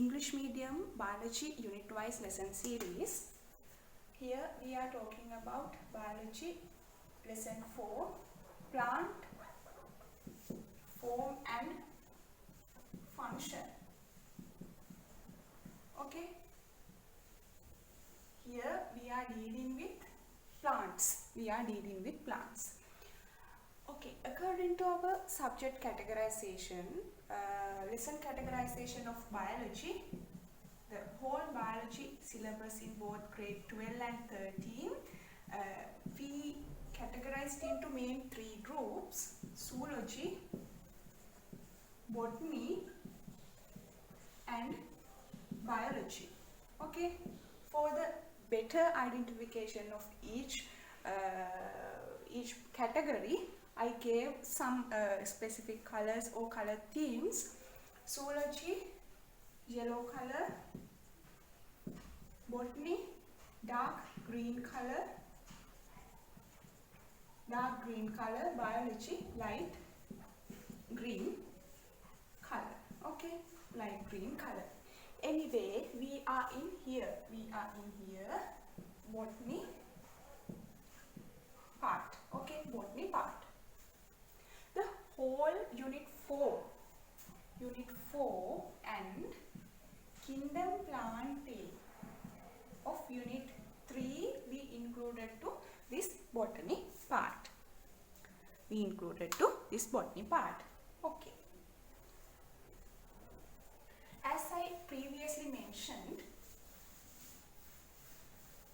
English medium biology unit-wise lesson series. Here we are talking about biology lesson 4, plant form and function. Okay, here we are dealing with plants. Okay, according to our subject categorization, lesson categorization of biology, the whole biology syllabus in both grade 12 and 13, we categorized into main 3 groups: zoology, botany and biology. Okay, for the better identification of each category, I gave some specific colors or color themes. Zoology, yellow color; botany, dark green color; biology, light green color. Okay, light green color. Anyway, we are in here botany part. Okay, botany part. The whole unit 4 and kingdom plantae of unit 3 we included to this botany part. Okay. As I previously mentioned,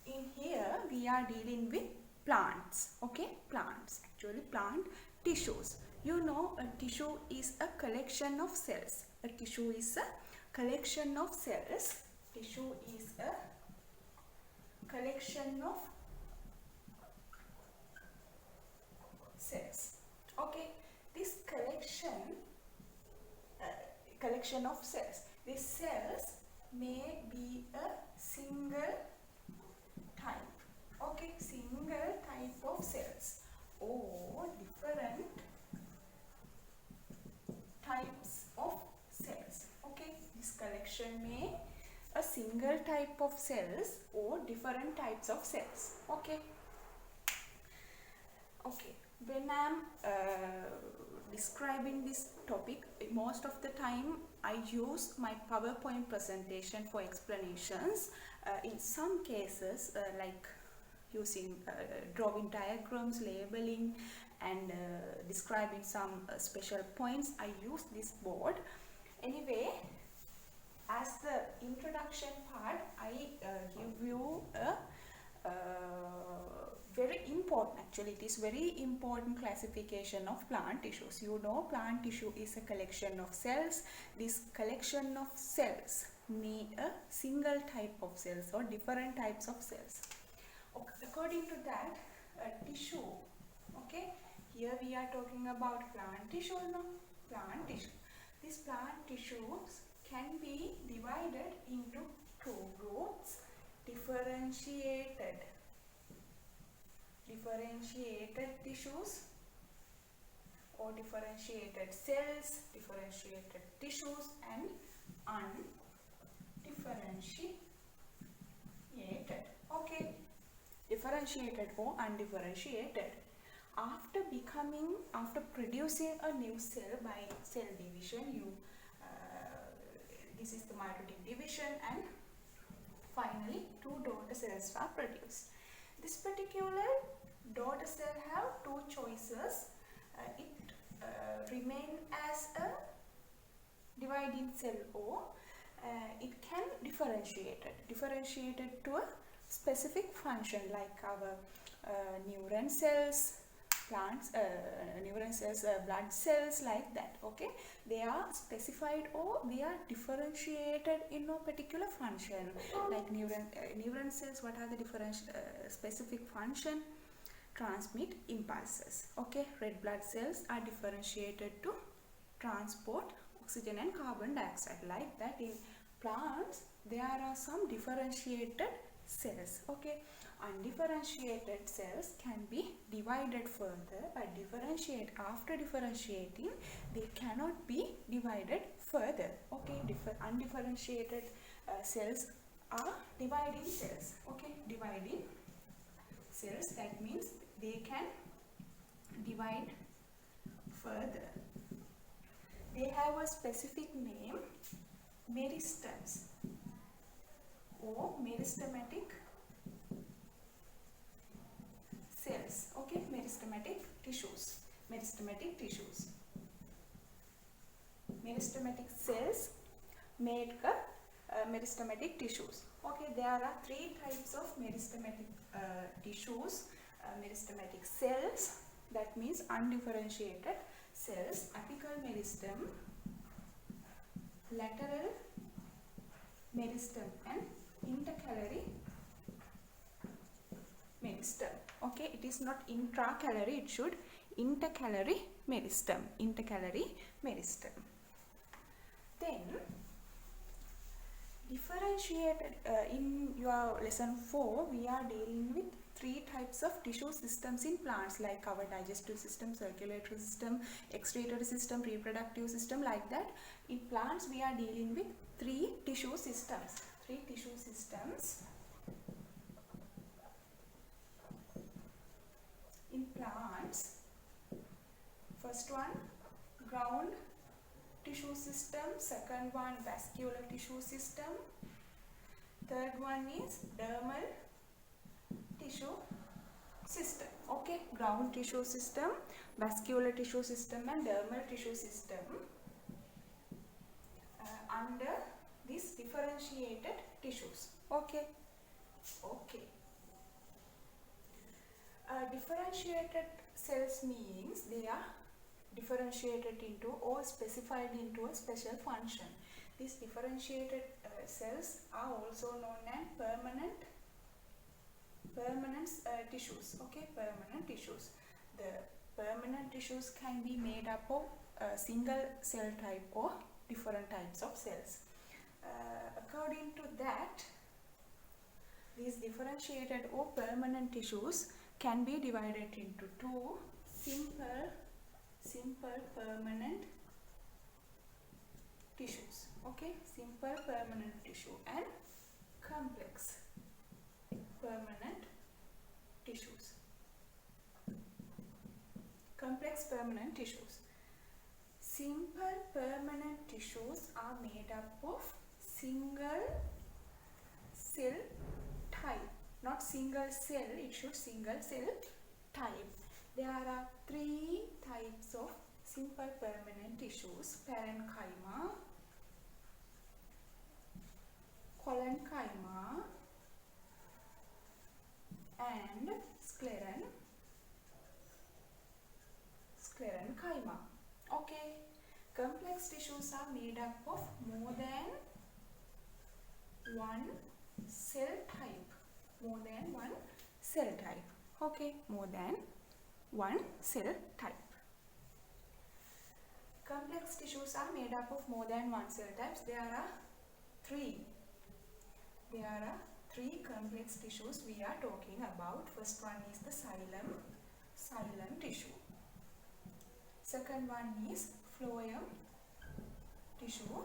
in here we are dealing with plants. Okay, plants, actually plant tissues. You know, a tissue is a collection of cells. Okay, this collection of cells. These cells may be a single type. Okay, single type of cells or different types of cells. Okay, this collection may a single type of cells or different types of cells. Okay. When I am describing this topic, most of the time I use my PowerPoint presentation for explanations. In some cases, like using drawing diagrams, labeling and describing some special points, I use this board. Anyway, as the introduction part, I give you a very important, actually it is very important classification of plant tissues. You know, plant tissue is a collection of cells. This collection of cells may a single type of cells or different types of cells. Okay, according to that, a tissue. Okay, here we are talking about plant tissue. These plant tissues can be divided into 2 groups: differentiated tissues or differentiated cells, differentiated tissues and undifferentiated. Okay, differentiated or undifferentiated. After producing a new cell by cell division, this is the mitotic division, and finally 2 daughter cells are produced. This particular daughter cell have 2 choices. It remain as a dividing cell, or it can differentiated to a specific function, like our neuron cells, blood cells, like that. Okay, they are specified or they are differentiated in a particular function. Like neuron cells, what are the specific function? Transmit impulses. Okay, red blood cells are differentiated to transport oxygen and carbon dioxide. Like that, in plants there are some differentiated cells. Okay, undifferentiated cells can be divided further, but after differentiating they cannot be divided further. Okay, undifferentiated cells are dividing cells. Okay, dividing cells, that means they can divide further. They have a specific name, meristems or meristematic cells. Okay, meristematic tissues. Meristematic tissues. Meristematic cells make meristematic tissues. Okay, there are three types of meristematic tissues. Meristematic cells, that means undifferentiated cells, apical meristem, lateral meristem and intercalary meristem. Okay, it is not intracalary, it should intercalary meristem. Intercalary meristem. Then differentiated in your lesson 4 we are dealing with three types of tissue systems in plants, like our digestive system, circulatory system, excretory system, reproductive system, like that. In plants we are dealing with three tissue systems. Three tissue systems in plants. First one, ground tissue system. Second one, vascular tissue system. Third one is dermal tissue system. Okay, ground tissue system, vascular tissue system and dermal tissue system under these differentiated tissues. Okay. Differentiated cells means they are differentiated into or specified into a special function. These differentiated cells are also known as permanent tissues. Okay, permanent tissues. The permanent tissues can be made up of single cell type or different types of cells. According to that, these differentiated or permanent tissues can be divided into two: simple permanent tissues. Okay, simple permanent tissue and complex permanent tissues. Complex permanent tissues. Simple permanent tissues are made up of single cell type, not single cell, it should single cell type. There are three types of simple permanent tissues: parenchyma, collenchyma and sclerenchyma. Okay, complex tissues are made up of more than one cell type. More than one cell type. Okay, more than one cell type. Complex tissues are made up of more than one cell types. There are three complex tissues we are talking about. First one is the xylem tissue. Second one is phloem tissue.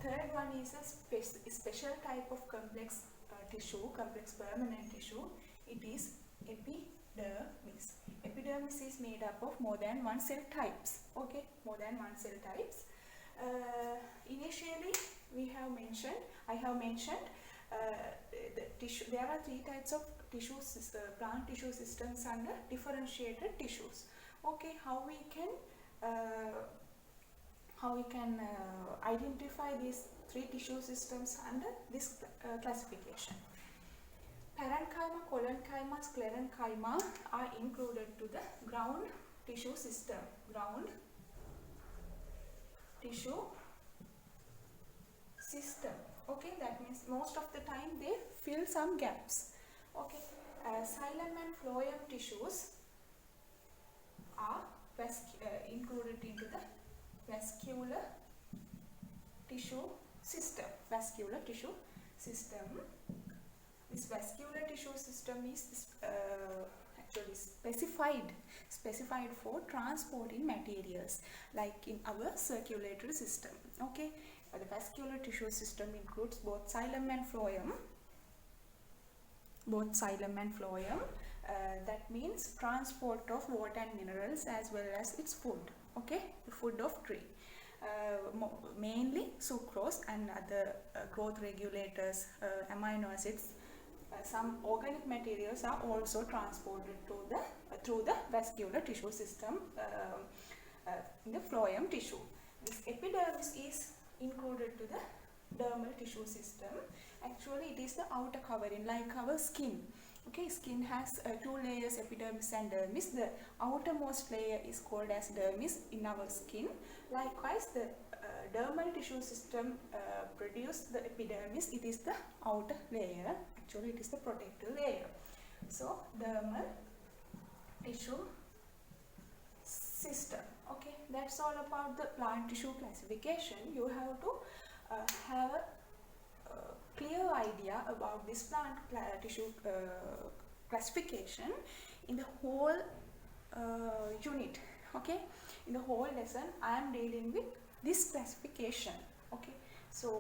Third one is a special type of complex tissue, complex permanent tissue. It is epidermis. Epidermis is made up of more than one cell types. Okay, more than one cell types. Initially, I have mentioned the tissue. There are three types of tissues, plant tissue systems under differentiated tissues. Okay, how we can identify these three tissue systems under this classification. Parenchyma, collenchyma, sclerenchyma are included to the ground tissue system. Ground tissue system. Okay, that means most of the time they fill some gaps. Okay, xylem and phloem tissues are included into the vascular tissue system. Vascular tissue system. This vascular tissue system is actually specified for transporting materials like in our circulatory system. Okay, the vascular tissue system includes both xylem and phloem. That means transport of water and minerals as well as its food. Okay, the food of tree. Mainly sucrose and other growth regulators, amino acids, some organic materials are also transported to through the vascular tissue system in the phloem tissue. This epidermis is included to the dermal tissue system. Actually, it is the outer covering, like our skin. Okay, skin has two layers, epidermis and dermis. The outermost layer is called as dermis in our skin. Likewise, the dermal tissue system produce the epidermis. It is the outer layer. Actually, it is the protective layer. So, dermal tissue system. Okay, that's all about the plant tissue classification. You have to have a clear idea about this plant tissue classification in the whole unit. Okay, in the whole lesson I am dealing with this classification. Okay, so